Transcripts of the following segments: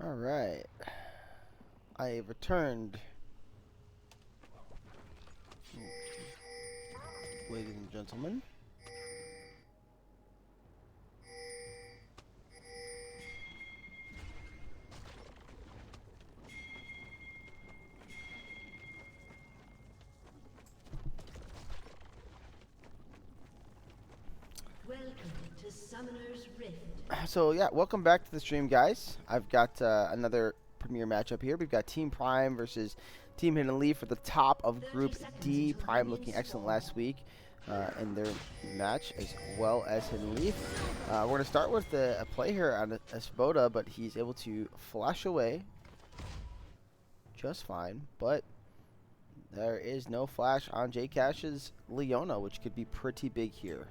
Alright. I have returned. Ladies and gentlemen. Welcome to Summoner's Rift. So yeah, welcome back to the stream, guys. I've got another premier matchup here. We've got Team Prime versus Team Hidden Leaf for the top of Group D. Prime looking excellent last week in their match, as well as Hidden Leaf. We're going to start with a play here on Esvoda, but he's able to flash away just fine. But there is no flash on J-Cash's Leona, which could be pretty big here.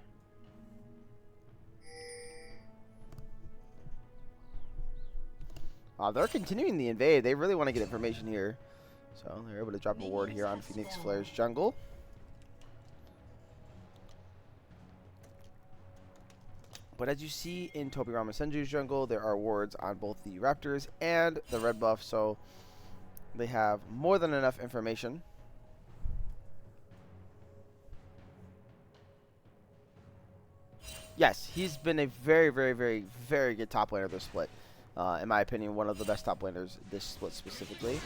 They're continuing the invade. They really want to get information here. So they're able to drop a ward here on Phoenix Flare's jungle. But as you see in Tobirama Senju's jungle, there are wards on both the Raptors and the red buff. So they have more than enough information. Yes, he's been a very, very, very, very good top laner this split. In my opinion, one of the best top laners this split specifically.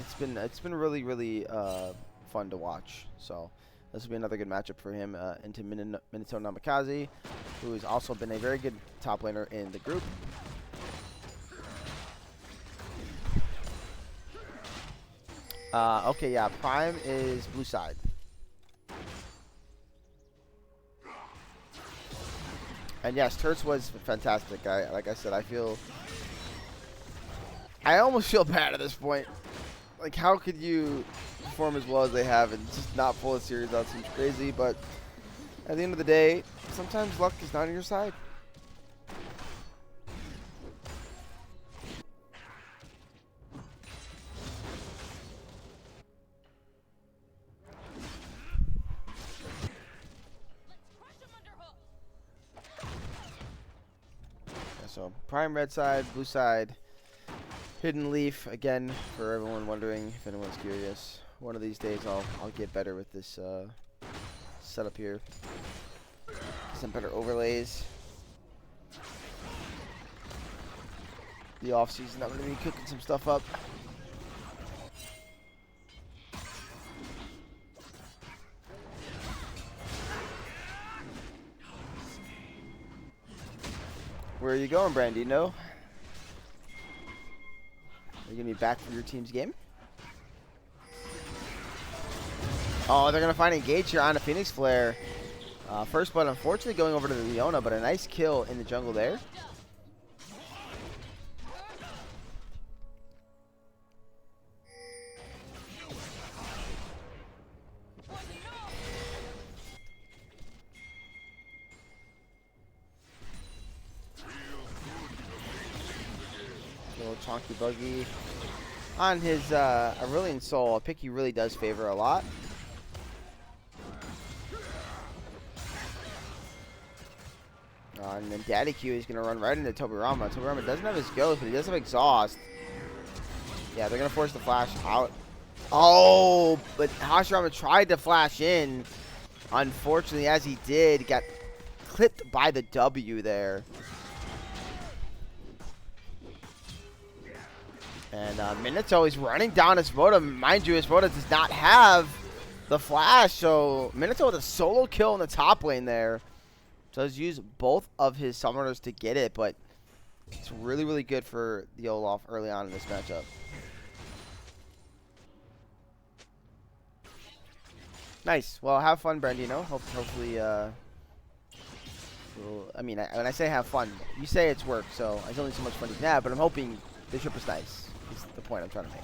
It's been really, really fun to watch. So this will be another good matchup for him into Minato Namikaze, who has also been a very good top laner in the group. Okay, yeah, Prime is blue side. And yes, Turts was fantastic. Like I said, I almost feel bad at this point. Like, how could you perform as well as they have and just not pull a series out? Seems crazy, but at the end of the day, sometimes luck is not on your side. So Prime red side, blue side, Hidden Leaf again. For everyone wondering, if anyone's curious, one of these days I'll get better with this setup here. Some better overlays. The off season, I'm gonna be cooking some stuff up. Where are you going, Brandino? Are you going to be back for your team's game? Oh, they're going to find Engage here on a Phoenix Flare. First blood, unfortunately, going over to the Leona, but a nice kill in the jungle there. Little chonky buggy on his Aurelion Soul, a pick he really does favor a lot. And then Daddy Q is going to run right into Tobirama. Tobirama doesn't have his ghost, but he does have exhaust. Yeah, they're going to force the flash out. Oh, but Hashirama tried to flash in. Unfortunately, as he did, got clipped by the W there. And Minato is running down Esvoda. Mind you, Esvoda does not have the flash. So Minato with a solo kill in the top lane there. Does use both of his summoners to get it, but it's really, really good for the Olaf early on in this matchup. Nice. Well, have fun, Brandino. Hopefully, I mean, when I say have fun, you say it's work, so it's only so much fun you can have, but I'm hoping the trip is nice. Is the point I'm trying to make.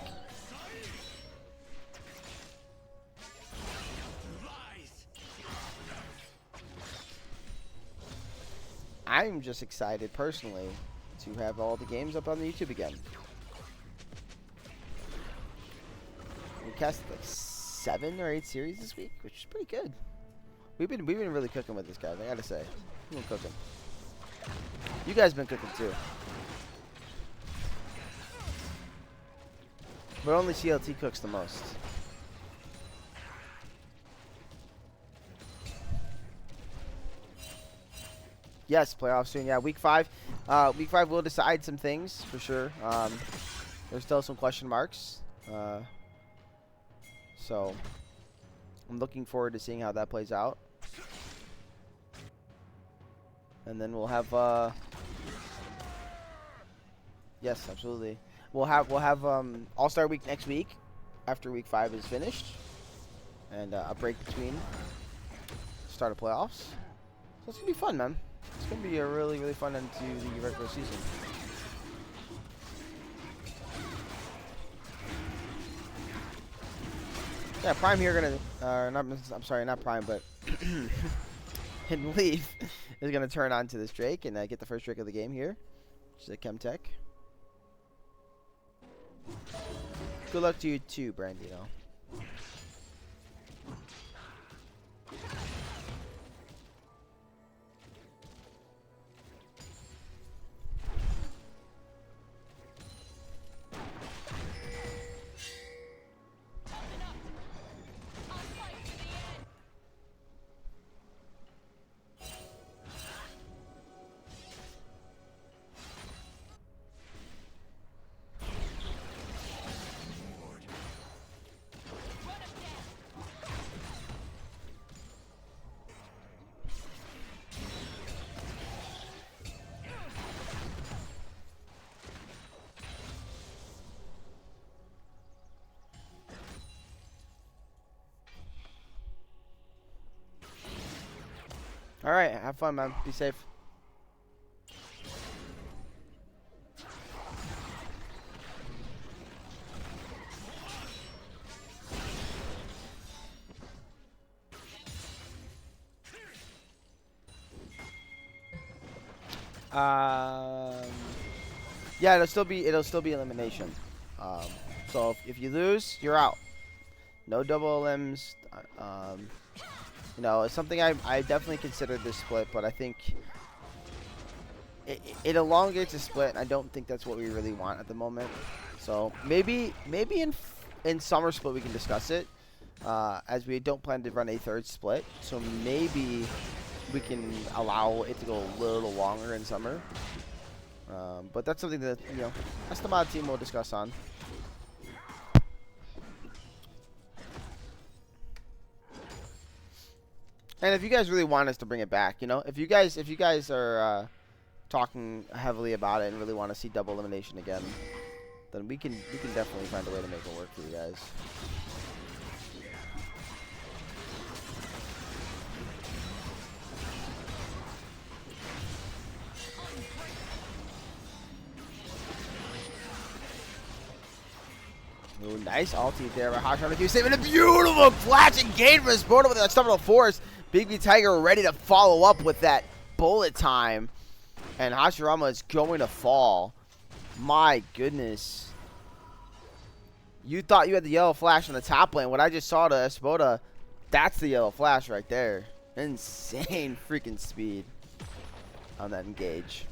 I'm just excited personally to have all the games up on the YouTube again. We casted like 7 or 8 series this week, which is pretty good. We've been really cooking with this, guys. I gotta say, we've been cooking. You guys been cooking too. But only CLT cooks the most. Yes, playoffs soon. Yeah, week 5. Week 5 will decide some things for sure. There's still some question marks. So I'm looking forward to seeing how that plays out. And then we'll have yes, absolutely. We'll have All-Star Week next week after week 5 is finished. And a break between start of playoffs. So it's gonna be fun, man. It's gonna be a really fun end to the regular season. Yeah, Prime here gonna I'm sorry, not Prime, but Hidden Leaf is gonna turn on to this Drake and get the first Drake of the game here, which is a Chemtech. Good luck to you too, Brandino. All right, have fun, man. Be safe. Yeah, it'll still be elimination. So if you lose, you're out. No double elims. You know, it's something I definitely considered this split, but I think it elongates a split, and I don't think that's what we really want at the moment. So maybe in summer split we can discuss it, as we don't plan to run a third split. So maybe we can allow it to go a little longer in summer. But that's something that, you know, us the mod team will discuss on. And if you guys really want us to bring it back, you know, if you guys are talking heavily about it and really want to see double elimination again, then we can definitely find a way to make it work for you guys. Ooh, nice ulti there by Hashirama, saving a beautiful flash engage for his opponent with that Stumble Force. Big B Tiger ready to follow up with that bullet time. And Hashirama is going to fall. My goodness. You thought you had the yellow flash on the top lane. What I just saw to Espoda, that's the yellow flash right there. Insane freaking speed on that engage.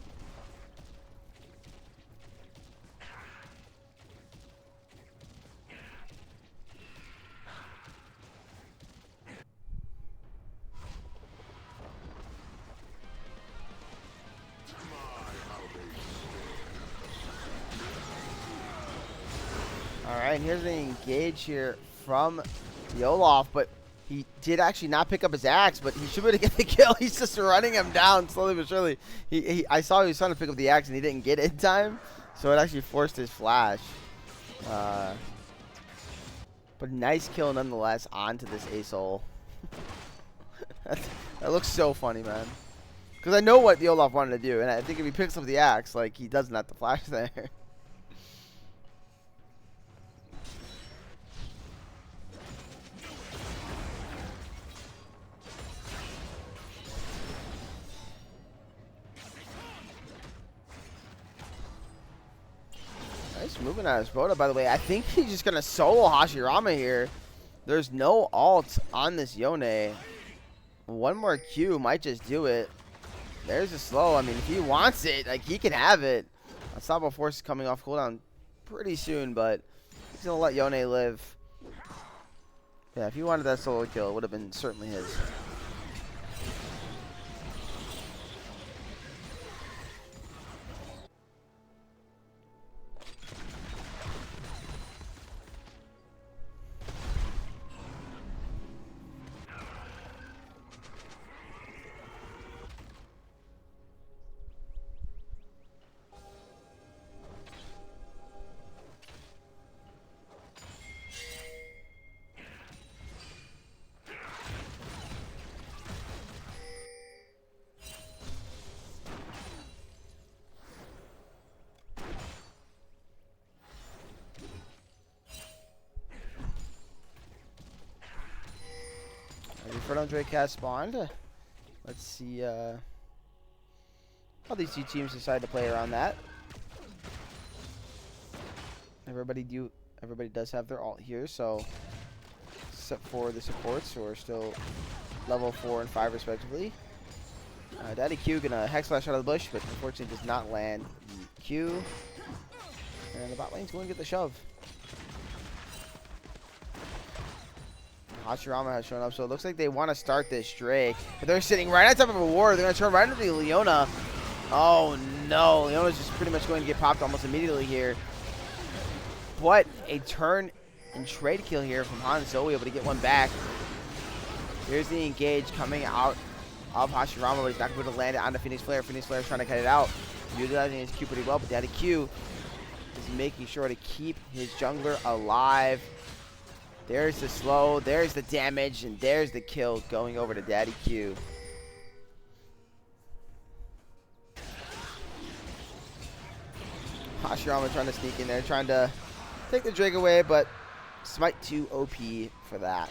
Alright, and here's the engage here from the Olaf, but he did actually not pick up his axe, but he should be able to get the kill. He's just running him down slowly but surely. I saw he was trying to pick up the axe and he didn't get it in time, so it actually forced his flash. But nice kill nonetheless onto this Ace-Ol. That looks so funny, man. Because I know what the Olaf wanted to do, and I think if he picks up the axe, like, he doesn't have to flash there. Nice movement out of Spoda, by the way. I think he's just going to solo Hashirama here. There's no ult on this Yone. One more Q might just do it. There's a slow. I mean, if he wants it, like, he can have it. Unstoppable Force is coming off cooldown pretty soon, but he's going to let Yone live. Yeah, if he wanted that solo kill, it would have been certainly his. Inferno Drake has spawned. Let's see how these two teams decide to play around that. Everybody does have their ult here, so except for the supports who are still level 4 and 5 respectively. Daddy Q gonna Hex Slash out of the bush, but unfortunately does not land the Q. And the bot lane's going to get the shove. Hashirama has shown up, so it looks like they want to start this Drake. But they're sitting right on top of a ward. They're going to turn right into the Leona. Oh no, Leona's just pretty much going to get popped almost immediately here. But a turn and trade kill here from Han Zoe, able to get one back. Here's the engage coming out of Hashirama, but he's not going to land it on the Phoenix Flare. Phoenix Flare is trying to cut it out. Utilizing his Q pretty well, but Daddy Q is making sure to keep his jungler alive. There's the slow, there's the damage, and there's the kill going over to Daddy Q. Hashirama trying to sneak in there, trying to take the Drake away, but Smite 2 OP for that.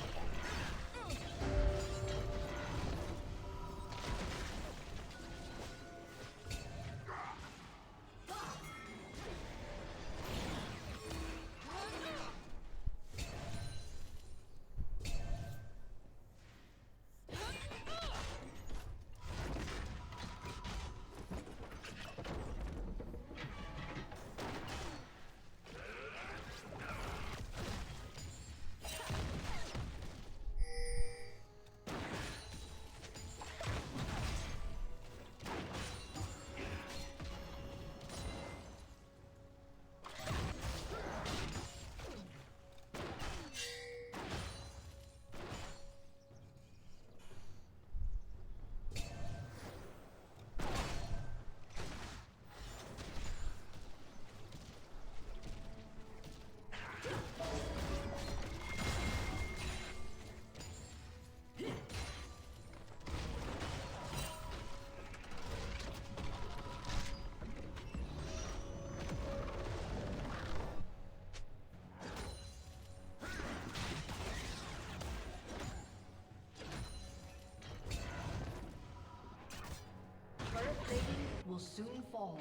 Will soon fall.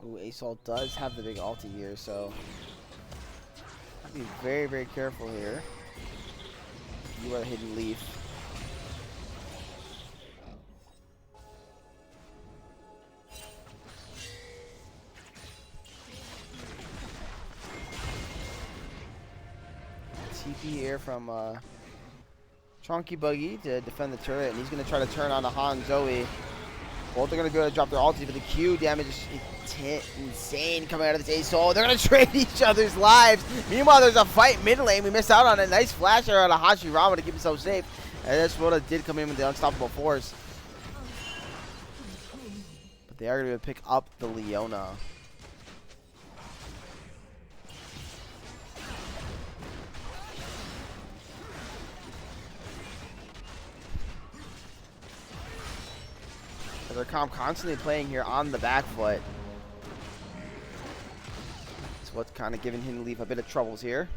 Ooh, Assault does have the big ulti here, so have to be very, very careful here. You are the hidden leaf. TP here from Chonky Buggy to defend the turret, and he's going to try to turn on the Han Zoe. Both are going to be able to drop their ulti, but the Q damage is insane coming out of this Ace. They're going to trade each other's lives. Meanwhile, there's a fight mid lane. We missed out on a nice flash out of Hashirama to keep himself safe. And this Rhoda did come in with the unstoppable force. But they are going to pick up the Leona. They're constantly playing here on the back foot. That's what's kind of giving Hidden Leaf a bit of troubles here.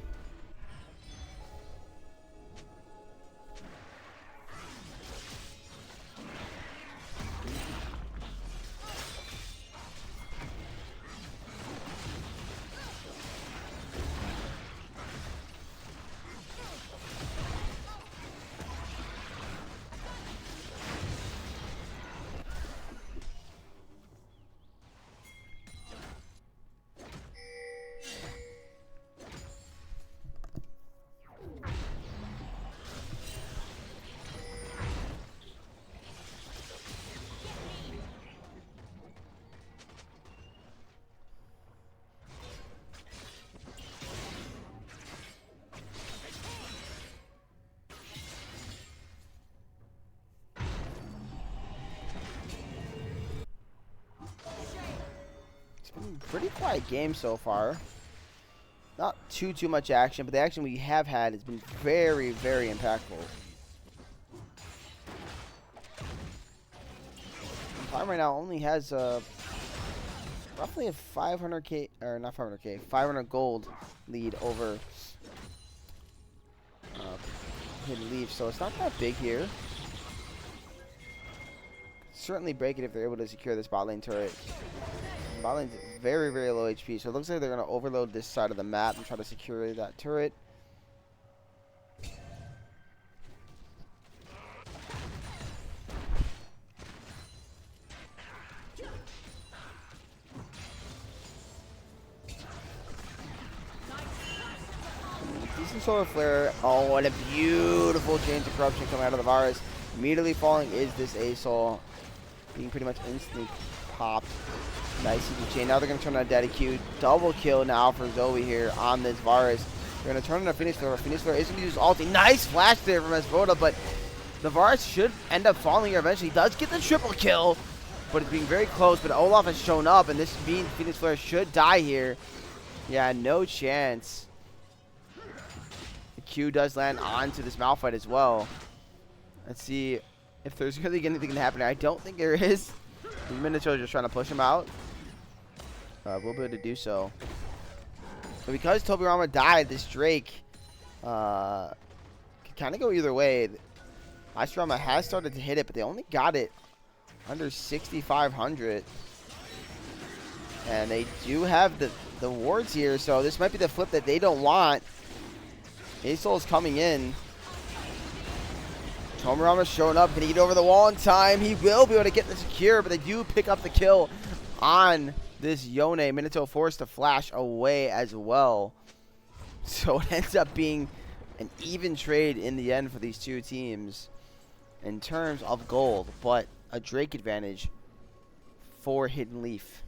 Pretty quiet game so far. Not too much action, but the action we have had has been very, very impactful. Prime right now only has roughly a 500k, or not 500k, 500 gold lead over Hidden Leaf, so it's not that big here. Certainly break it if they're able to secure this bot lane turret. Bot lane's very, very low HP, so it looks like they're going to overload this side of the map and try to secure that turret. Decent solar flare. Oh, what a beautiful chain of corruption coming out of the Varus. Immediately falling is this Asol, being pretty much instantly popped. Nice CG chain. Now they're going to turn on Daddy Q. Double kill now for Zoe here on this Varus. They're going to turn on a Phoenix Flare. Phoenix Flare is going to use ulti. Nice flash there from Esvoda, but the Varus should end up falling here eventually. He does get the triple kill, but it's being very close. But Olaf has shown up, and this means Phoenix Flare should die here. Yeah, no chance. The Q does land onto this Malphite as well. Let's see if there's really anything to happen here. I don't think there is. The Minotaur is just trying to push him out. We'll be able to do so. But because Tobirama died, this Drake can kind of go either way. Ashirama has started to hit it, but they only got it under 6,500. And they do have the wards here, so this might be the flip that they don't want. Asol's coming in. Tobirama's showing up. Can he get over the wall in time? He will be able to get the secure, but they do pick up the kill on this Yone. Minato forced to flash away as well. So it ends up being an even trade in the end for these two teams in terms of gold, but a Drake advantage for Hidden Leaf.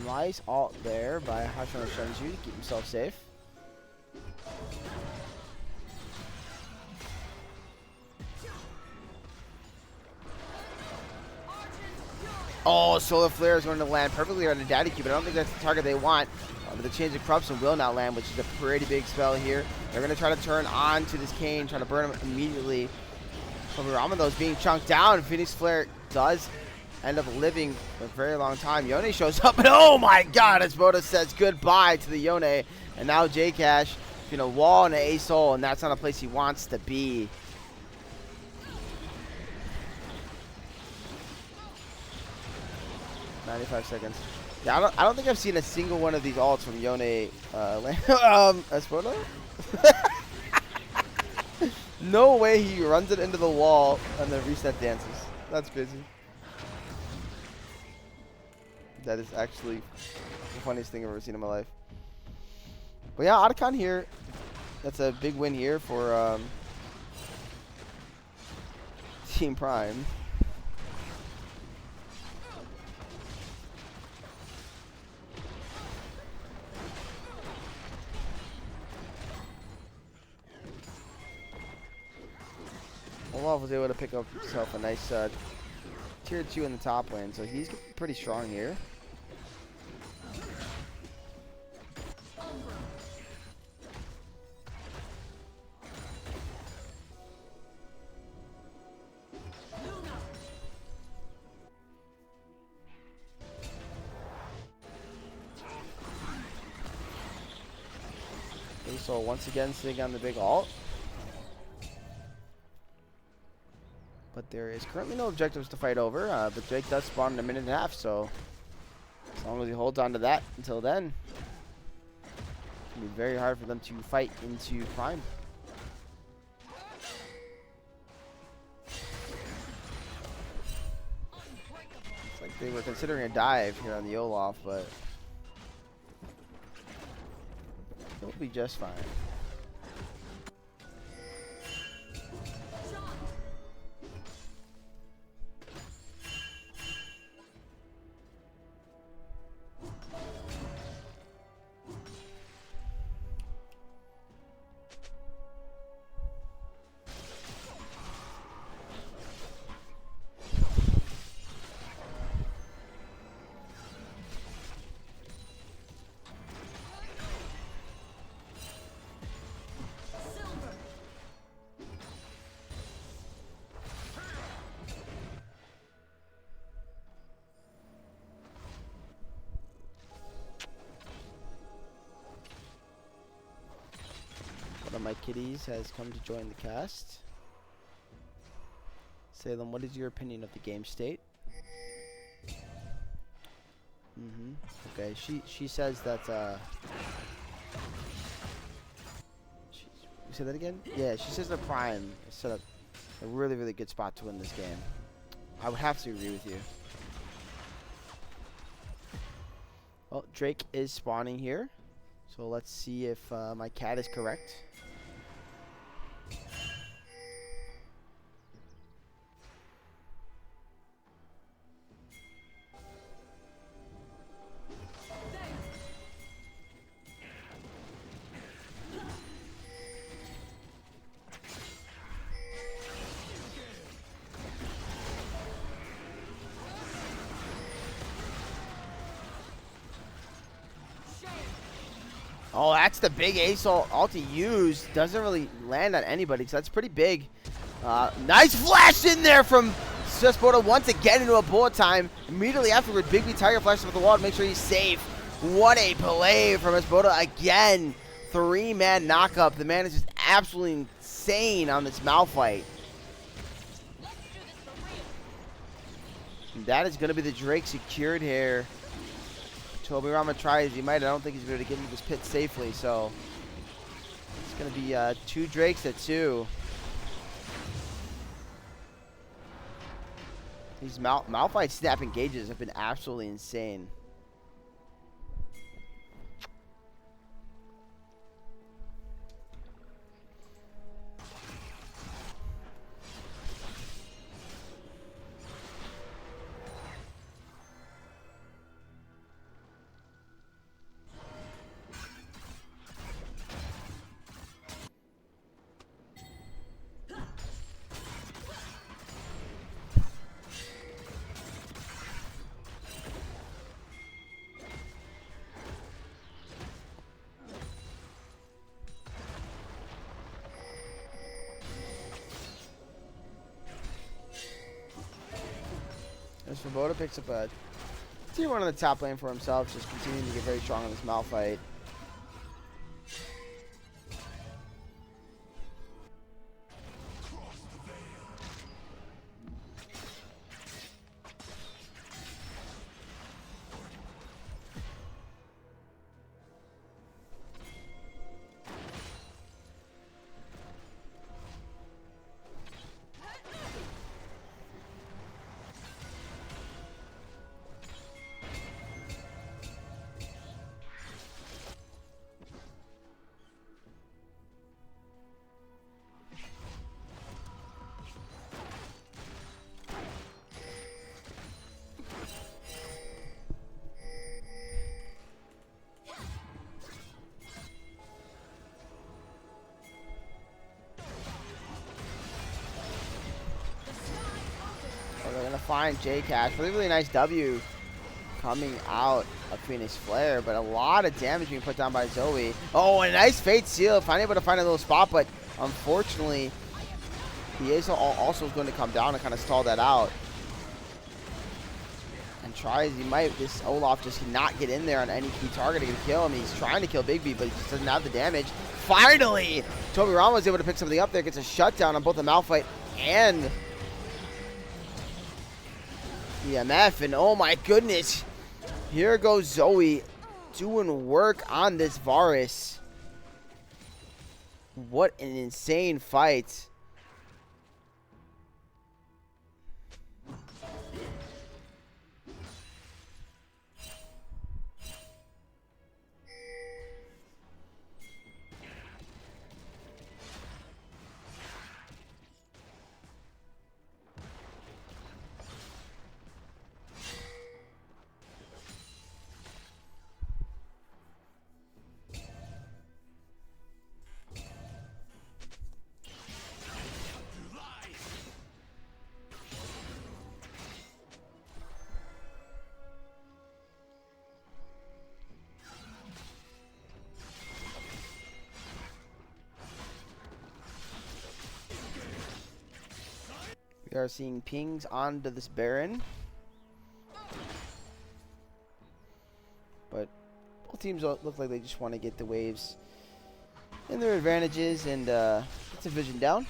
Nice ult there by Hashirama Shenju to keep himself safe. Oh, Solar Flare is going to land perfectly on the Daddy Cube, but I don't think that's the target they want. But the Change of Corruption will not land, which is a pretty big spell here. They're going to try to turn on to this Kane, try to burn him immediately. Rama, though, is being chunked down. Phoenix Flare does end up living for a very long time. Yone shows up, and oh my god, Esboda says goodbye to the Yone. And now J-Cash between a wall and an A-Soul, and that's not a place he wants to be. "95 seconds. Yeah, I don't think I've seen a single one of these ults from Yone Esboda? No way he runs it into the wall and then reset dances. That's busy. That is actually the funniest thing I've ever seen in my life. But yeah, Otacon here. That's a big win here for Team Prime. Olaf was able to pick up himself a nice tier 2 in the top lane, so he's pretty strong here. Okay, so once again sitting on the big ult. But there is currently no objectives to fight over, but Drake does spawn in a minute and a half, so as long as he holds on to that until then, it's going to be very hard for them to fight into Prime. It's like they were considering a dive here on the Olaf, but he'll be just fine. One of my kitties has come to join the cast. Salem, what is your opinion of the game state? Okay, she says that you say that again? Yeah, she says that Prime is set up a really, really good spot to win this game. I would have to agree with you. Well, Drake is spawning here, so let's see if my cat is correct. Oh, that's the big ace ult to use. Doesn't really land on anybody, so that's pretty big. Nice flash in there from Esboda once again into a bullet time. Immediately afterward, Big B Tiger flashes up the wall to make sure he's safe. What a play from Esboda again. 3-man knockup. The man is just absolutely insane on this Malphite. And that is going to be the Drake secured here. Toby Rama tries, he might. I don't think he's going to get into this pit safely, so it's going to be 2 Drakes at 2. These Malphite snap engages have been absolutely insane. Svoboda picks up a tier 1 on the top lane for himself, just continuing to get very strong in this Malphite. They're going to find J-Cash. Really nice W coming out of Phoenix Flare, but a lot of damage being put down by Zoe. Oh, and a nice Fate Seal. Finally able to find a little spot, but unfortunately, the Ace also is going to come down and kind of stall that out. And tries, he might, this Olaf just cannot get in there on any key target to kill him. He's trying to kill Big B, but he just doesn't have the damage. Finally, Toby Rama was able to pick something up there, gets a shutdown on both the Malphite and EMF, and oh my goodness, here goes Zoe doing work on this Varus. What an insane fight. We are seeing pings onto this Baron. But both teams look like they just want to get the waves in their advantages and get some vision down.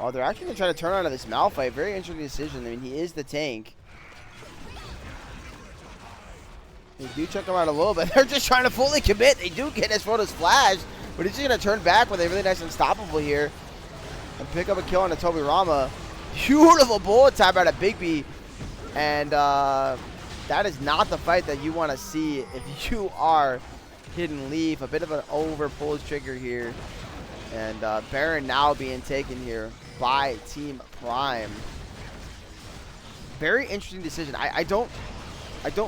Oh, they're actually going to try to turn onto this Malphite. Very interesting decision. I mean, he is the tank. They do check him out a little bit. They're just trying to fully commit. They do get his photos flashed, but he's just going to turn back with a really nice unstoppable here and pick up a kill on the Toby Rama. Beautiful bullet time out of Big B. And that is not the fight that you want to see if you are Hidden Leaf. A bit of an over-pulls trigger here. And Baron now being taken here by Team Prime. Very interesting decision. I don't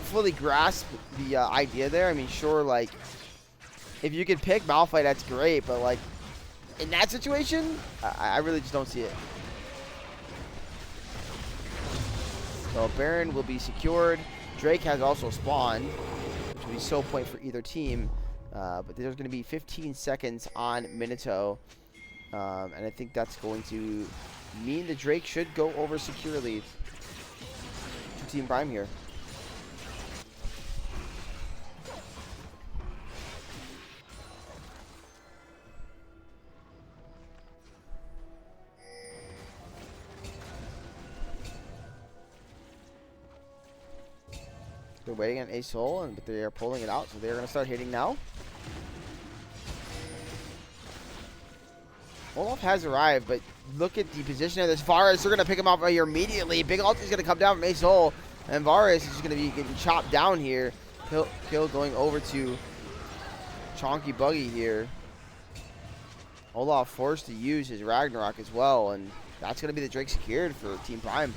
fully grasp the idea there. I mean, sure, like, if you can pick Malphite, that's great. But, like, in that situation, I really just don't see it. So Baron will be secured. Drake has also spawned, which will be so point for either team. But there's going to be 15 seconds on Minato. And I think that's going to mean the Drake should go over securely to Team Prime here. They're waiting on Ace Soul, but they are pulling it out, so they're going to start hitting now. Olaf has arrived, but look at the position of this Varus. They're going to pick him up right here immediately. Big ult is going to come down from Ace Hole, and Varus is just going to be getting chopped down here. Kill going over to Chonky Buggy here. Olaf forced to use his Ragnarok as well, and that's going to be the Drake secured for Team Prime.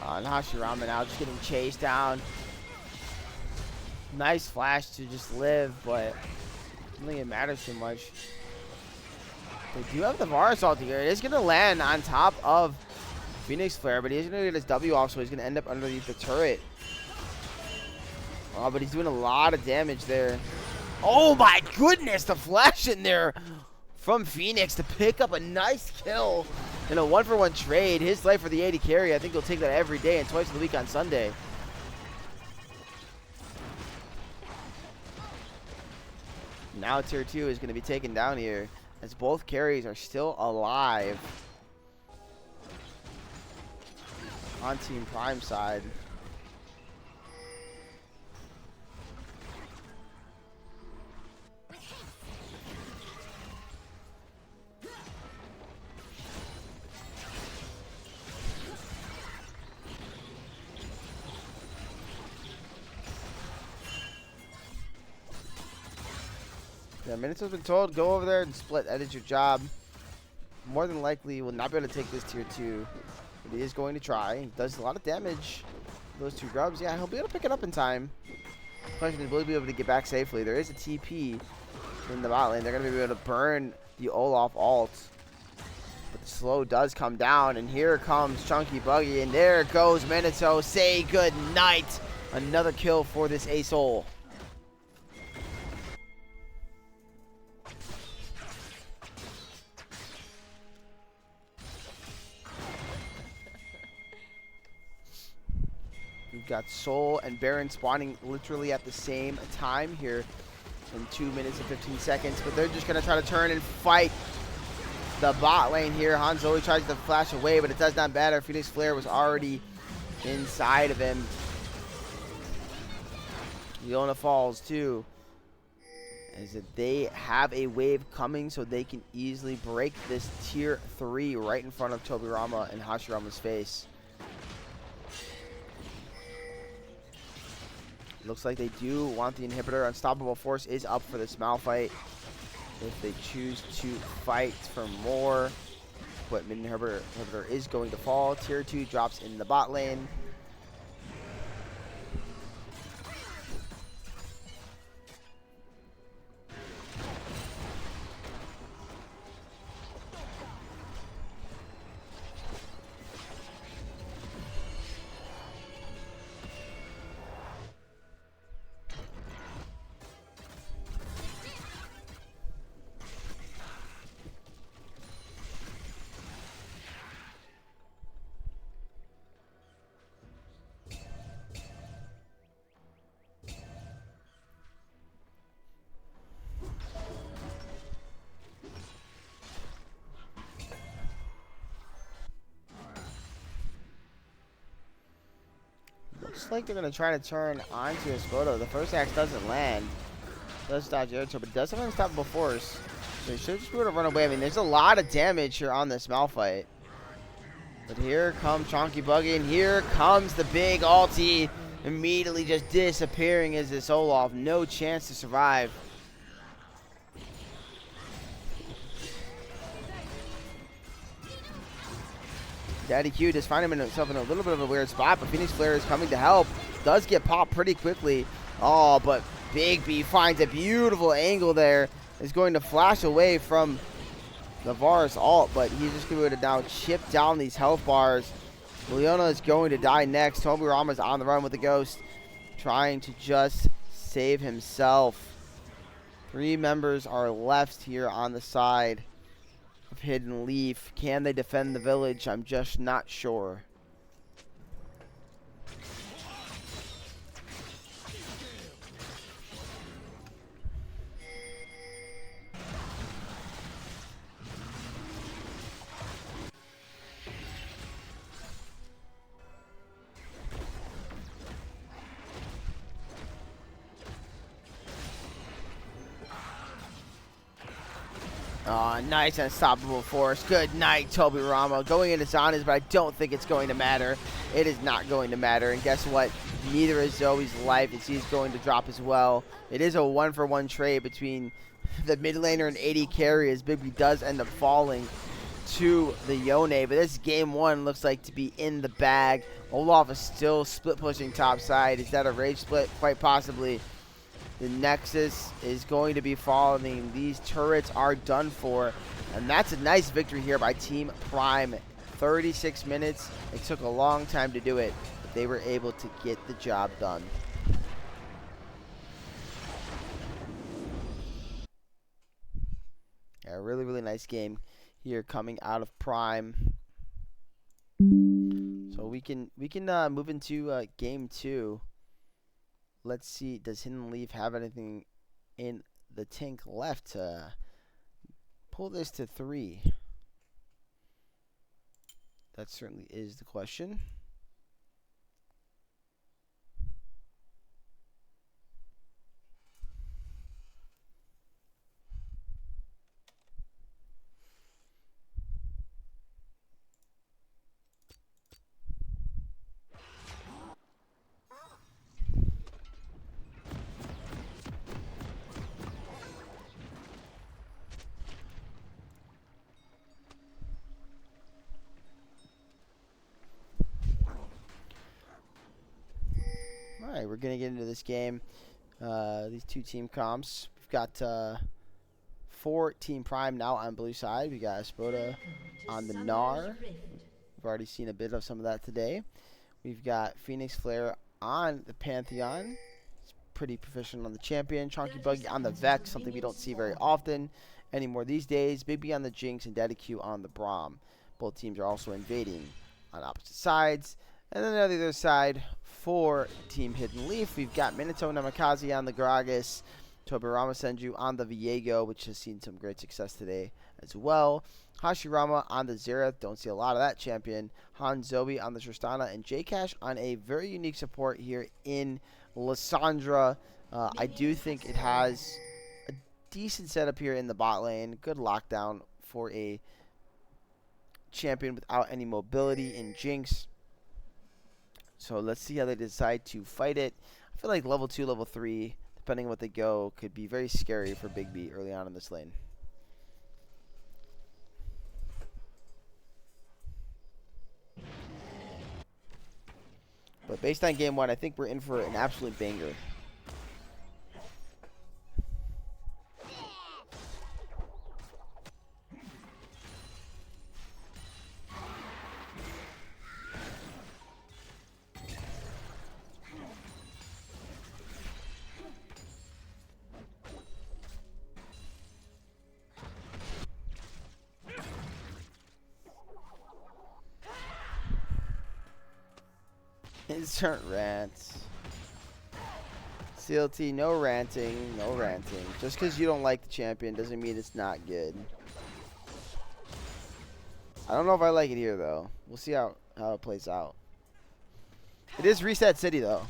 And Hashirama now just getting chased down. Nice flash to just live, but I don't think it matters too much. They do have the Varus ult here. It is going to land on top of Phoenix Flare, but he's going to get his W off, so he's going to end up underneath the turret. Oh, but he's doing a lot of damage there. Oh my goodness, the flash in there from Phoenix to pick up a nice kill in a 1-for-1 trade. His life for the AD carry, I think he'll take that every day and twice a week on Sunday. Now tier 2 is going to be taken down here as both carries are still alive on Team Prime side. Yeah, Minato's been told, go over there and split. That is your job. More than likely, will not be able to take this tier 2. But he is going to try. He does a lot of damage. Those 2 grubs. Yeah, he'll be able to pick it up in time. The question is, will he be able to get back safely? There is a TP in the bot lane. They're going to be able to burn the Olaf ult. But the slow does come down. And here comes Chunky Buggy. And there goes Minato. Say good night. Another kill for this Ace Hole. We've got Soul and Baron spawning literally at the same time here in 2 minutes and 15 seconds. But they're just going to try to turn and fight the bot lane here. Hanzo tries to flash away, but it does not matter. Phoenix Flare was already inside of him. Leona falls too. As that they have a wave coming, so they can easily break this tier 3 right in front of Tobirama and Hashirama's face. Looks like they do want the inhibitor. Unstoppable Force is up for this Malphite. If they choose to fight for more, but inhibitor is going to fall. Tier 2 drops in the bot lane. Looks like they're going to try to turn onto his photo. The first axe doesn't land. Does dodge air toe, but does have unstoppable force. So he should just be able to run away. I mean, there's a lot of damage here on this Malphite. But here comes Chonky Buggy, and here comes the big ulti. Immediately just disappearing as this Olaf. No chance to survive. Daddy Q just finding himself in a little bit of a weird spot, but Phoenix Flare is coming to help. Does get popped pretty quickly. Oh, but Big B finds a beautiful angle there. Is going to flash away from the Varus ult, but he's just going to now chip down these health bars. Leona is going to die next. Tobirama's on the run with the Ghost, trying to just save himself. 3 members are left here on the side of Hidden Leaf. Can they defend the village? I'm just not sure. Nice unstoppable force. Good night, Tobirama. Going into Zana's, but I don't think it's going to matter. It is not going to matter. And guess what? Neither is Zoe's life, as he's going to drop as well. It is a 1-for-1 trade between the mid laner and AD carry, as Big B does end up falling to the Yone. But this game 1 looks like to be in the bag. Olaf is still split pushing top side. Is that a rage split? Quite possibly. The Nexus is going to be falling. These turrets are done for. And that's a nice victory here by Team Prime. 36 minutes. It took a long time to do it, but they were able to get the job done. Yeah, really, really nice game here coming out of Prime. So we can move into game 2. Let's see, does Hidden Leaf have anything in the tank left to pull this to 3? That certainly is the question. Alright, we're going to get into this game. These 2 team comps. We've got 4 Team Prime now on blue side. We got Spoda on the Gnar. We've already seen a bit of some of that today. We've got Phoenix Flare on the Pantheon. He's pretty proficient on the Champion. Chunky Buggy on the Vex, something we don't see very often anymore these days. Big B on the Jinx and Daddy Q on the Braum. Both teams are also invading on opposite sides. And then on the other side, for Team Hidden Leaf, we've got Minato Namikaze on the Gragas, Tobirama Senju on the Viego, which has seen some great success today as well. Hashirama on the Xerath, don't see a lot of that champion. Han Zoe on the Tristana, and J-Cash on a very unique support here in Lissandra. I do think it has a decent setup here in the bot lane. Good lockdown for a champion without any mobility in Jinx. So let's see how they decide to fight it. I feel like level 2, level 3, depending on what they go, could be very scary for Big B early on in this lane. But based on game 1, I think we're in for an absolute banger. Insert rants. CLT, no ranting, no ranting. Just because you don't like the champion doesn't mean it's not good. I don't know if I like it here, though. We'll see how it plays out. It is Reset City, though.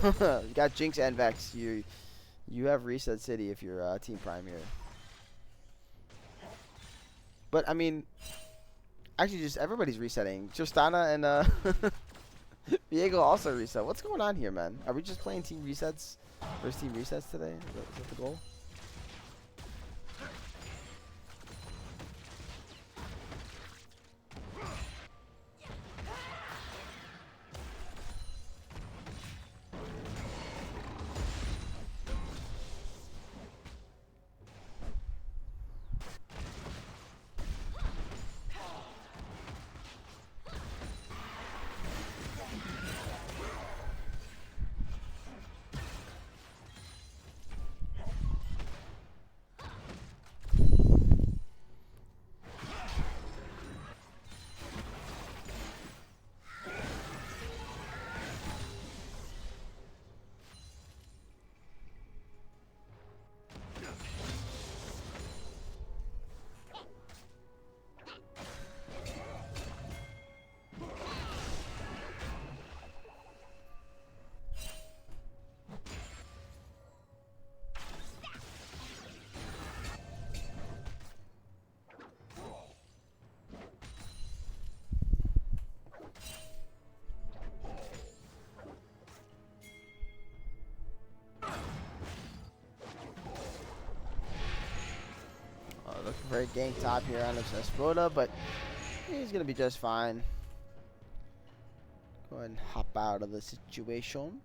You got Jinx and Vex. You have Reset City if you're Team Prime here. But, I mean, actually, just everybody's resetting. Tristana and Viego also reset. What's going on here, man? Are we just playing team resets? First team resets today? Is that the goal? Looking for a gank top here on Espoda, but he's gonna be just fine. Go ahead and hop out of the situation.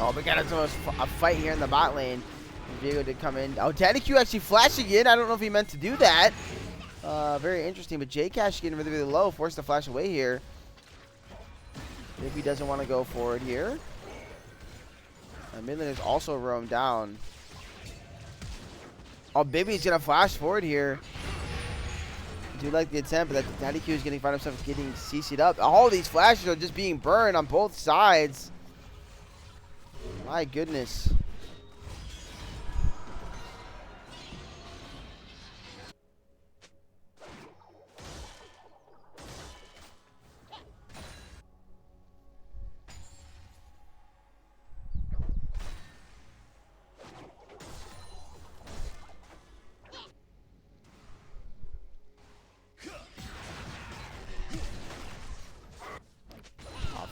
Oh, we got a fight here in the bot lane. Diego did come in. Oh, Daddy Q actually flashing in. I don't know if he meant to do that. Very interesting, but J-Cash getting really, really low. Forced to flash away here. If he doesn't want to go for it here. Mid laner's also roamed down. Oh, Bibby's going to flash forward here. I do like the attempt, but that Daddy Q is going to find himself getting CC'd up. All these flashes are just being burned on both sides. My goodness.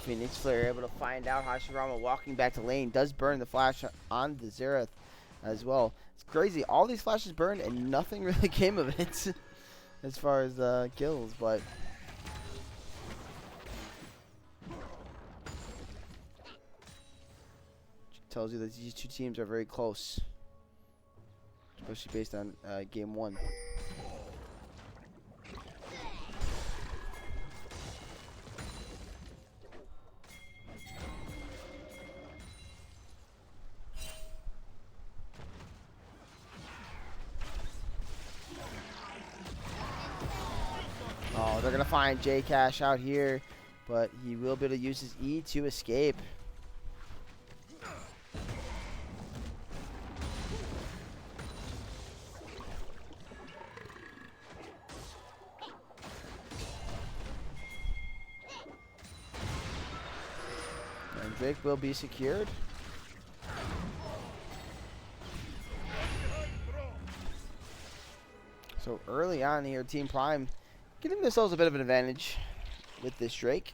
Phoenix Flare able to find out Hashirama walking back to lane. Does burn the flash on the Xerath as well. It's crazy. All these flashes burned and nothing really came of it as far as kills, but tells you that these two teams are very close, especially based on game one. Oh, they're going to find J-Cash out here, but he will be able to use his E to escape. And Drake will be secured. So early on here, Team Prime giving themselves a bit of an advantage with this Drake.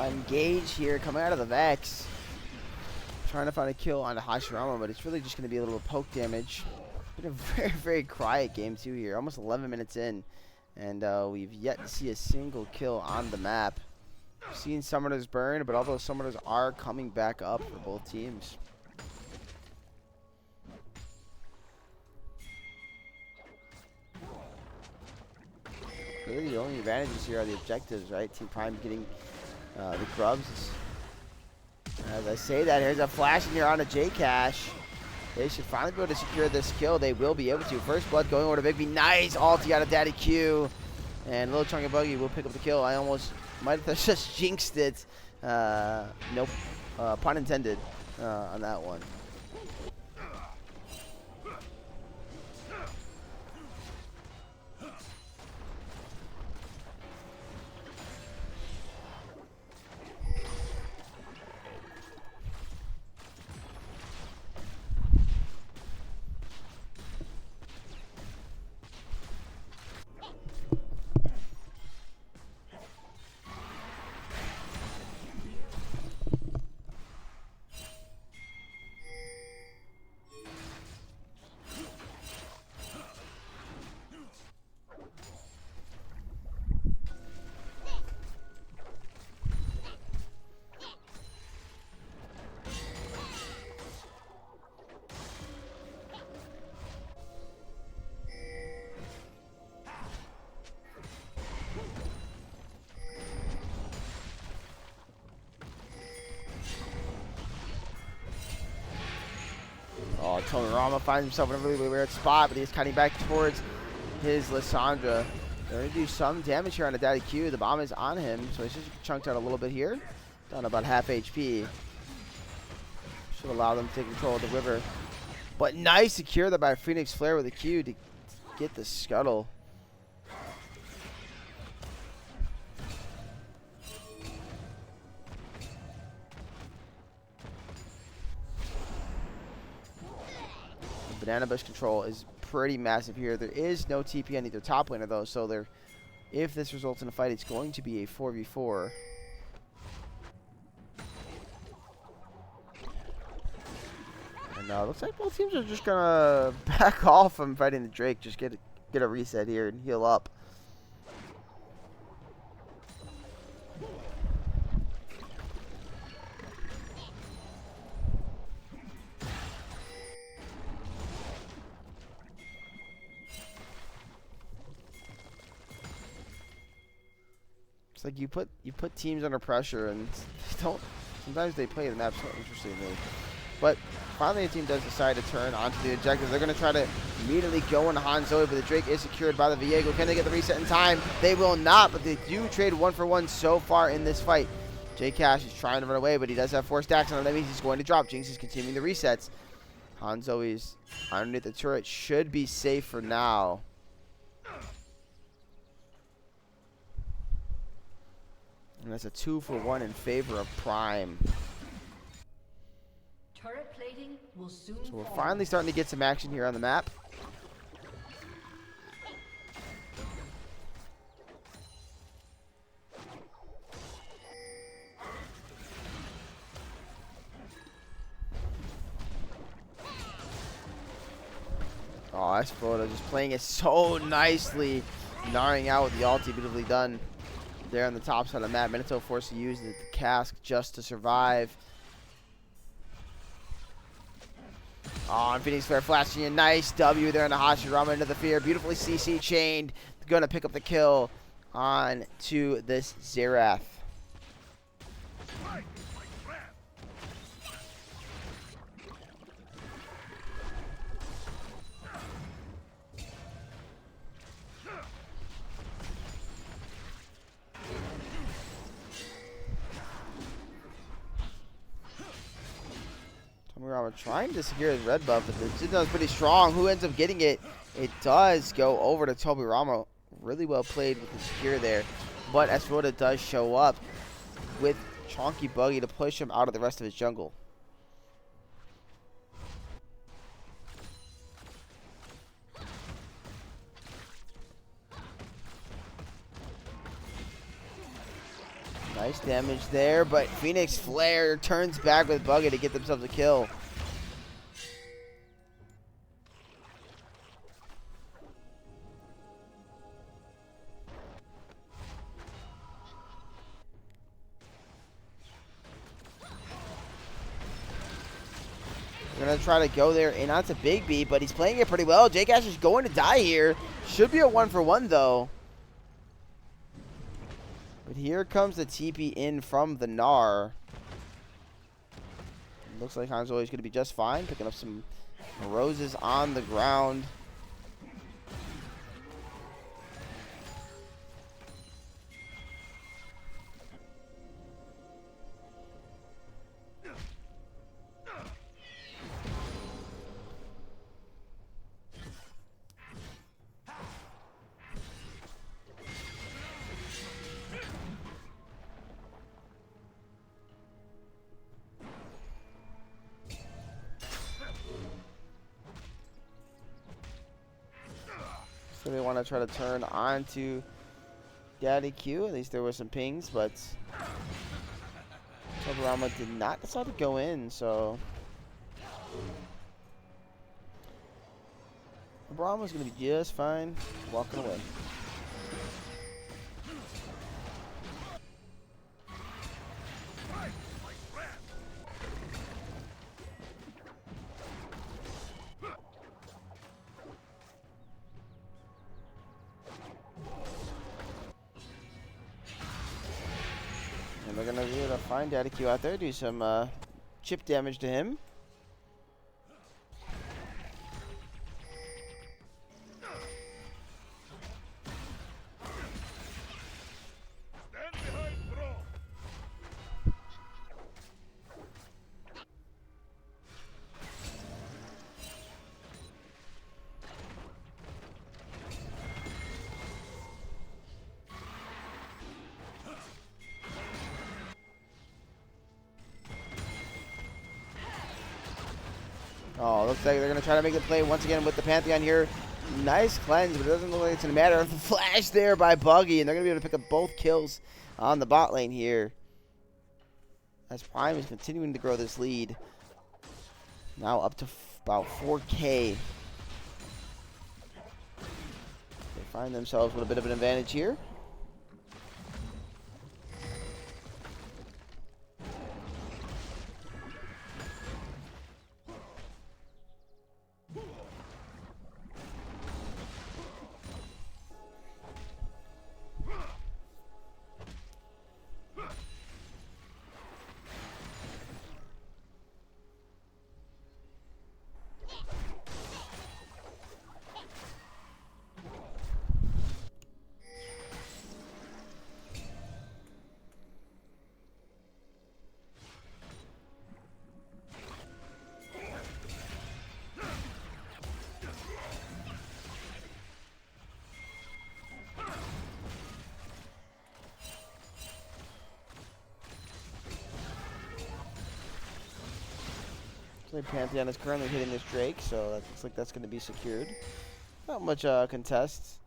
Engage here, coming out of the Vex. Trying to find a kill on the Hashirama, but it's really just going to be a little poke damage. Been a very, very quiet game, too, here. Almost 11 minutes in. And we've yet to see a single kill on the map. We've seen summoners burn, but all those summoners are coming back up for both teams. Really, the only advantages here are the objectives, right? Team Prime getting the grubs. As I say that, here's a flash in here on a J-Cash. They should finally be able to secure this kill. They will be able to. First blood going over to Big B. Nice ulti out of Daddy Q. And Little Chunky Buggy will pick up the kill. I almost might have just jinxed it. Nope. Pun intended on that one. Oh, Tomirama finds himself in a really, really weird spot, but he's cutting back towards his Lissandra. They're going to do some damage here on the Daddy Q. The bomb is on him, so he's just chunked out a little bit here. Down about half HP. Should allow them to take control of the river. But nice secure there by Phoenix Flare with a Q to get the scuttle. Banana Bush control is pretty massive here. There is no TP on either top laner though, so there, if this results in a fight, it's going to be a 4v4. And looks like both teams are just gonna back off from fighting the Drake. Just get a reset here and heal up. It's like you put teams under pressure, and they don't. Sometimes they play the map so interestingly. But finally, a team does decide to turn onto the objectives. They're going to try to immediately go into Hanzo, but the Drake is secured by the Viego. Can they get the reset in time? They will not, but they do trade 1-for-1 so far in this fight. J-Cash is trying to run away, but he does have 4 stacks on him. That means he's going to drop. Jinx is continuing the resets. Hanzo is underneath the turret. Should be safe for now. And that's a 2-for-1 in favor of Prime. Turret plating will soon So we're fall. finally starting to get some action here on the map. Oh, that's Frodo just playing it so nicely. Gnarring out with the ulti, beautifully done. There on the top side of the map. Minato forced to use the cask just to survive. Oh, and Phoenix Flare flashing a nice W there on the Hashirama into the fear. Beautifully CC chained. Going to pick up the kill on to this Xerath. Tomirama trying to secure his red buff, but the Jinzo is pretty strong. Who ends up getting it? It does go over to Tomirama. Really well played with the secure there. But Esroda does show up with Chonky Buggy to push him out of the rest of his jungle. Nice damage there, but Phoenix Flare turns back with Buggy to get themselves a kill. We're going to try to go there and onto Big B, but he's playing it pretty well. J-Cash is going to die here. Should be a 1-for-1 though. But here comes the TP in from the Gnar. Looks like Hanzo is going to be just fine. Picking up some roses on the ground. So they want to try to turn onto Daddy Q. At least there were some pings, but Tobarama did not decide to go in, so Tobarama's going to be just fine walking away. And they're going to be able to find Daddy Q out there, do some chip damage to him. Oh, looks like they're going to try to make the play once again with the Pantheon here. Nice cleanse, but it doesn't look like it's going to matter. Flash there by Buggy, and they're going to be able to pick up both kills on the bot lane here. As Prime is continuing to grow this lead. Now up to about 4K. They find themselves with a bit of an advantage here. Pantheon is currently hitting this Drake, so that looks like that's going to be secured. Not much contest.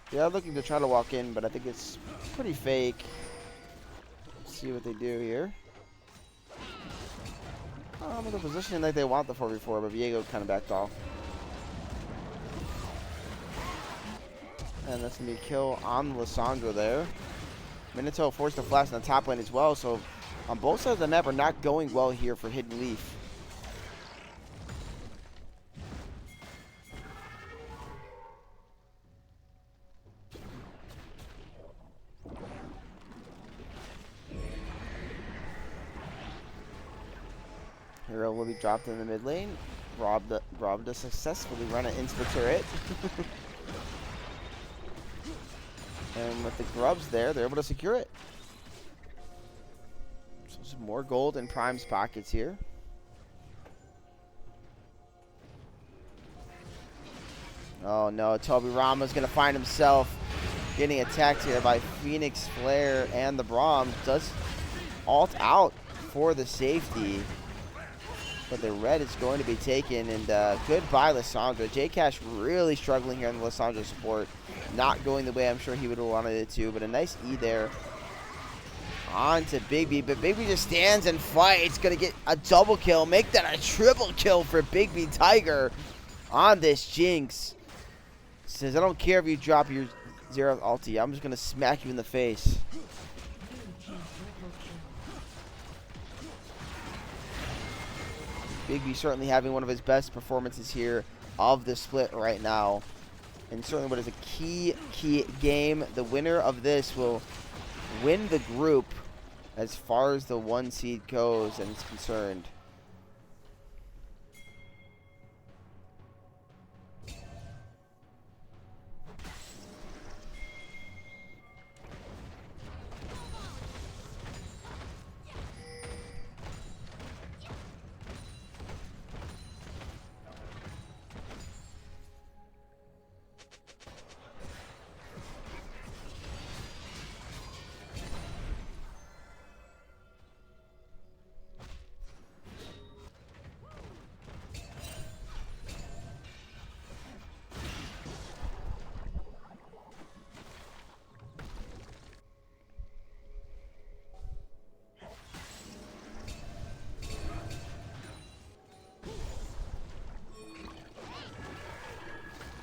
They are looking to try to walk in, but I think it's pretty fake. Let's see what they do here. They're positioning like they want the 4v4, but Viego kind of backed off. And that's going to be a kill on Lissandra there. Minato forced the flash on the top lane as well, so on both sides of the map are not going well here for Hidden Leaf. Hero will be dropped in the mid lane. Rob to successfully run it into the turret. And with the grubs there, they're able to secure it. So some more gold in Prime's pockets here. Oh no, Tobarama's going to find himself getting attacked here by Phoenix Flare, and the Braum does ult out for the safety. But the red is going to be taken, and goodbye Lissandra. J-Cash really struggling here on the Lissandra support. Not going the way I'm sure he would have wanted it to, but a nice E there On to Bigby, but Bigby just stands and fights. Gonna get a double kill. Make that a triple kill for Bigby Tiger on this Jinx. Says, I don't care if you drop your 0th ulti. I'm just gonna smack you in the face. Bigby certainly having one of his best performances here of the split right now. And certainly what is a key game. The winner of this will win the group as far as the 1 seed goes and is concerned.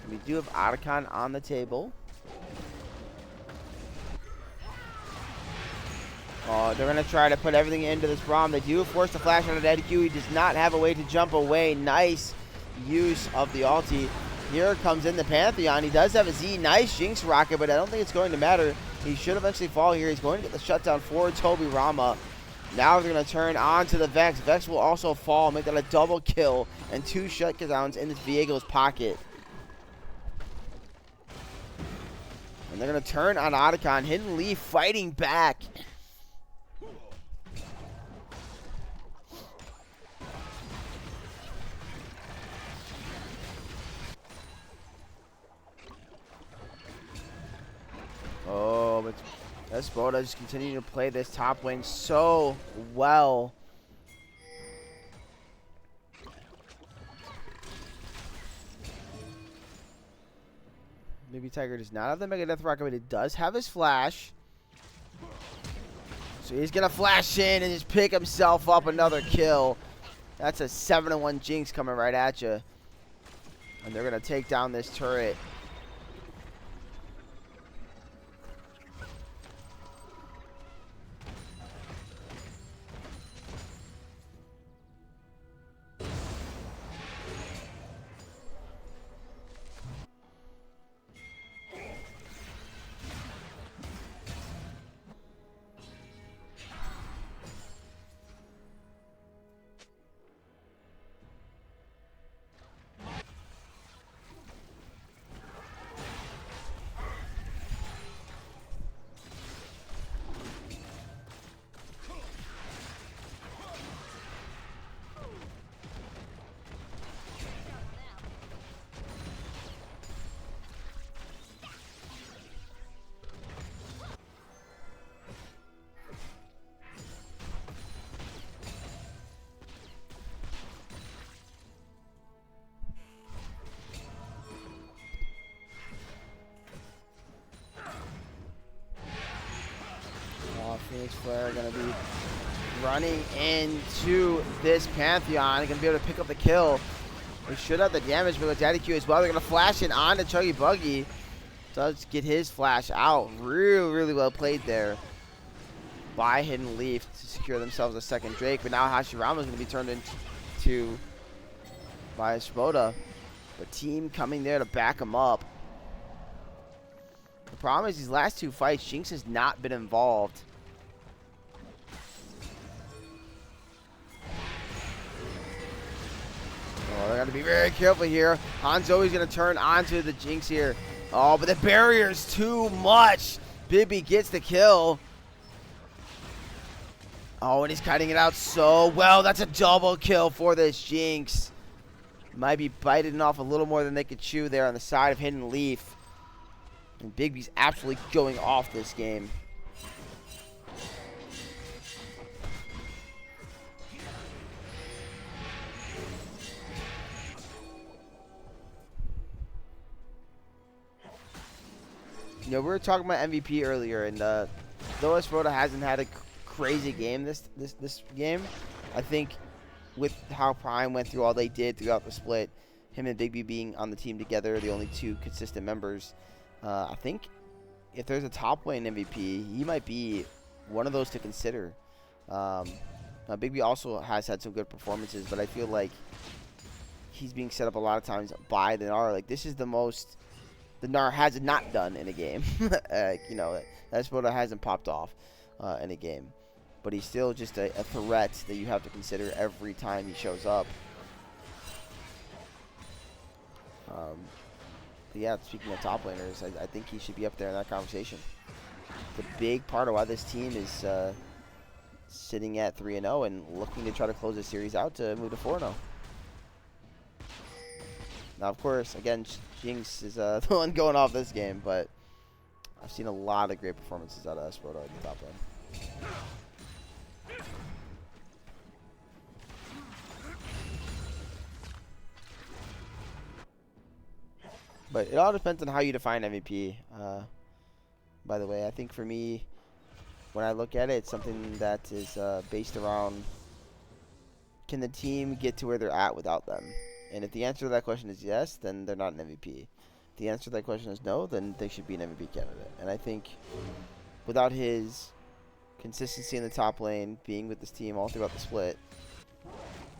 We do have Otacon on the table. Oh, they're going to try to put everything into this Braum. They do force the flash on Q. He does not have a way to jump away. Nice use of the ulti. Here comes in the Pantheon. He does have a Z. Nice Jinx rocket, but I don't think it's going to matter. He should eventually fall here. He's going to get the shutdown for Toby Rama. Now they're going to turn on to the Vex. Vex will also fall, make that a double kill, and 2 shutdowns in this Viego's pocket. And they're going to turn on Otacon. Hidden Leaf fighting back. Oh, but Espoda just continuing to play this top lane so well. Maybe Tiger does not have the Mega Death Rocket, but he does have his flash. So he's going to flash in and just pick himself up another kill. That's a 7-1 Jinx coming right at you. And they're going to take down this turret. Phoenix Flare going to be running into this Pantheon. Going to be able to pick up the kill. They should have the damage, but with Daddy Q as well. They're going to flash in onto Chuggy Buggy. Does get his flash out. Really well played there by Hidden Leaf to secure themselves a second Drake. But now Hashirama is going to be turned into by Espoda. The team coming there to back him up. The problem is these last 2 fights, Jinx has not been involved. Oh, they got to be very careful here. Hanzo's going to turn onto the Jinx here. Oh, but the barrier's too much. Bibby gets the kill. Oh, and he's cutting it out so well. That's a double kill for this Jinx. Might be biting off a little more than they could chew there on the side of Hidden Leaf. And Bigby's absolutely going off this game. You know, we were talking about MVP earlier, and though Espoda hasn't had a crazy game this game. I think with how Prime went through all they did throughout the split, him and Big B being on the team together, the only two consistent members, I think if there's a top lane MVP, he might be one of those to consider. Now Big B also has had some good performances, but I feel like he's being set up a lot of times by the Gnar. Like, this is the most the Gnar has not done in a game. You know, that's what hasn't popped off in a game. But he's still just a threat that you have to consider every time he shows up. But yeah, speaking of top laners, I think he should be up there in that conversation. It's a big part of why this team is sitting at 3-0 and looking to try to close the series out to move to 4-0. Now, of course, again, Jinx is the one going off this game, but I've seen a lot of great performances out of Esproto at the top lane. But it all depends on how you define MVP. By the way, I think for me, when I look at it, it's something that is based around, can the team get to where they're at without them? And if the answer to that question is yes, then they're not an MVP. If the answer to that question is no, then they should be an MVP candidate. And I think without his consistency in the top lane, being with this team all throughout the split,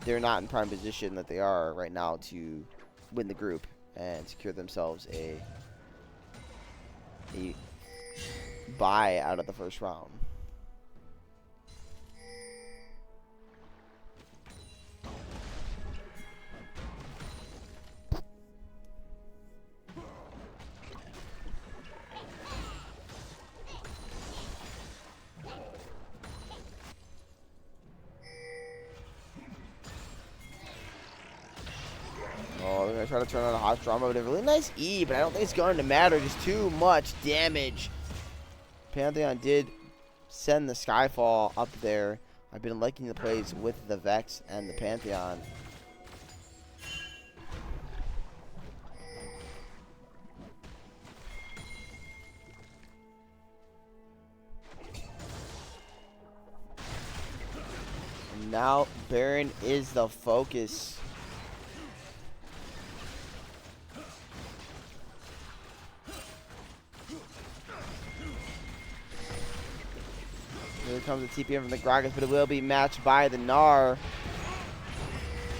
they're not in prime position that they are right now to win the group and secure themselves a bye out of the first round. Oh, they're going to try to turn on a hot drama, but a really nice E, but I don't think it's going to matter. Just too much damage. Pantheon did send the Skyfall up there. I've been liking the plays with the Vex and the Pantheon. And now Baron is the focus. Here comes the TPM from the Gragas, but it will be matched by the Gnar.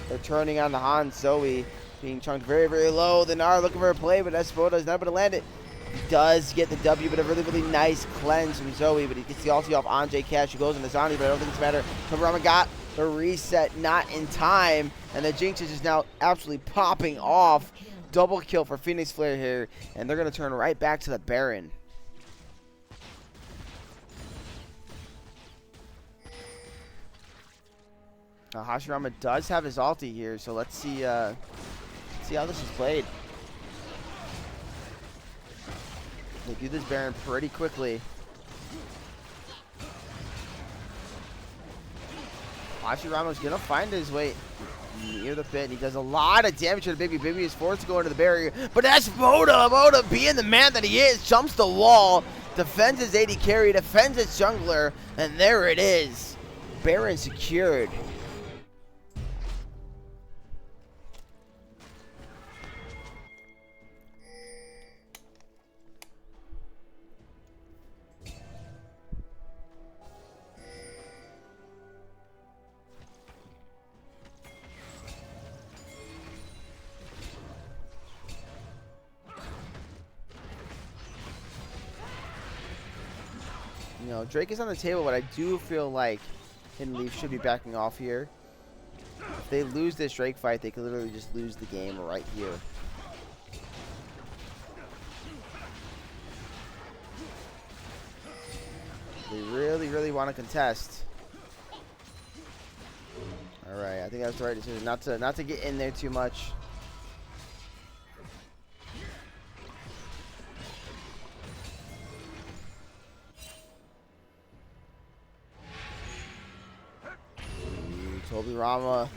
They're turning on the Han Zoe, being chunked very, very low. The Gnar looking for a play, but Esproto is not able to land it. He does get the W, but a really, really nice cleanse from Zoe, but he gets the ulti off on J Cash, who goes into Zani, but I don't think it's matter. Kabarama got the reset, not in time, and the Jinx is just now absolutely popping off. Double kill for Phoenix Flare here, and they're going to turn right back to the Baron. Hashirama does have his ulti here, so let's see how this is played. They do this Baron pretty quickly. Hashirama's gonna find his way near the pit, and he does a lot of damage to the Baby. Baby is forced to go into the barrier, but that's Moda. Moda, being the man that he is, jumps the wall, defends his AD carry, defends his jungler, and there it is. Baron secured. You know, Drake is on the table, but I do feel like Hidden Leaf should be backing off here. If they lose this Drake fight, they could literally just lose the game right here. They really, really want to contest. All right, I think that's the right decision. Not to get in there too much. Toby Rama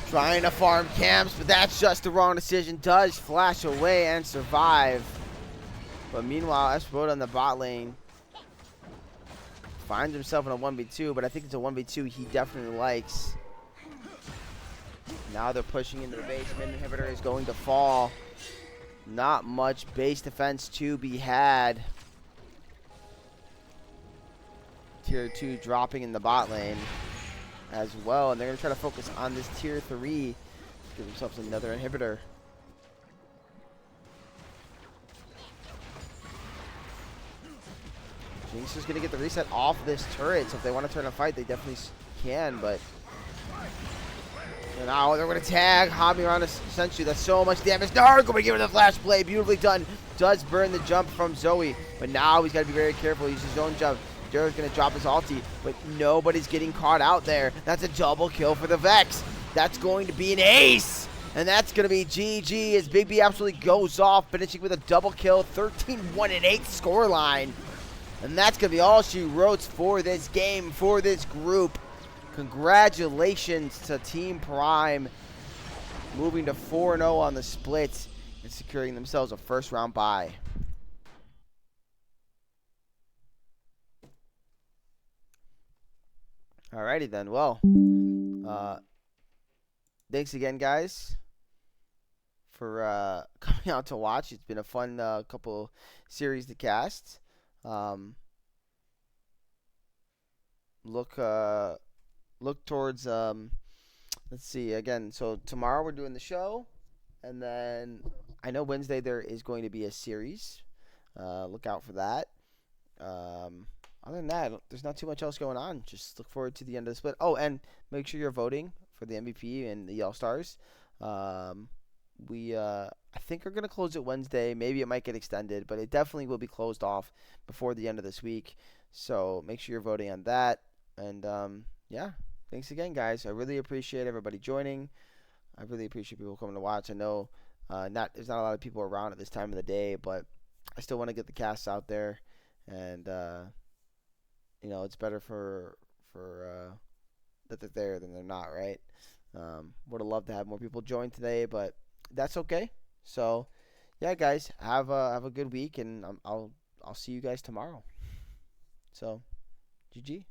trying to farm camps, but that's just the wrong decision. Does flash away and survive. But meanwhile, Esproto in the bot lane Finds himself in a 1v2, but I think it's a 1v2 he definitely likes. Now they're pushing into the base. Mid inhibitor is going to fall. Not much base defense to be had. Tier 2 dropping in the bot lane as well. And they're going to try to focus on this tier 3. Give themselves another inhibitor. Jinx is going to get the reset off this turret, so if they want to turn a fight, they definitely can, but... And now they're going to tag Hami around a Sensu. That's so much damage. Dark going to give her the flash play. Beautifully done. Does burn the jump from Zoe, but now he's got to be very careful. He uses his own jump. Jared's going to drop his ulti, but nobody's getting caught out there. That's a double kill for the Vex. That's going to be an ace. And that's going to be GG as Big B absolutely goes off, finishing with a double kill. 13-1-8 scoreline. And that's going to be all she wrote for this game, for this group. Congratulations to Team Prime, moving to 4-0 on the split and securing themselves a first-round bye. Alrighty then, well, thanks again, guys, for coming out to watch. It's been a fun couple series to cast. Look towards let's see again. So tomorrow we're doing the show, and then I know Wednesday there is going to be a series. Look out for that. Other than that, there's not too much else going on. Just look forward to the end of the split. Oh, and make sure you're voting for the MVP and the All-Stars. We I think we're gonna close it Wednesday. Maybe it might get extended, but it definitely will be closed off before the end of this week. So make sure you're voting on that. And yeah, thanks again, guys. I really appreciate everybody joining. I really appreciate people coming to watch. I know there's not a lot of people around at this time of the day, but I still want to get the casts out there, and you know, it's better for that they're there than they're not, right? Would have loved to have more people join today, but that's okay. So yeah, guys, have a good week, and I'll see you guys tomorrow. So GG.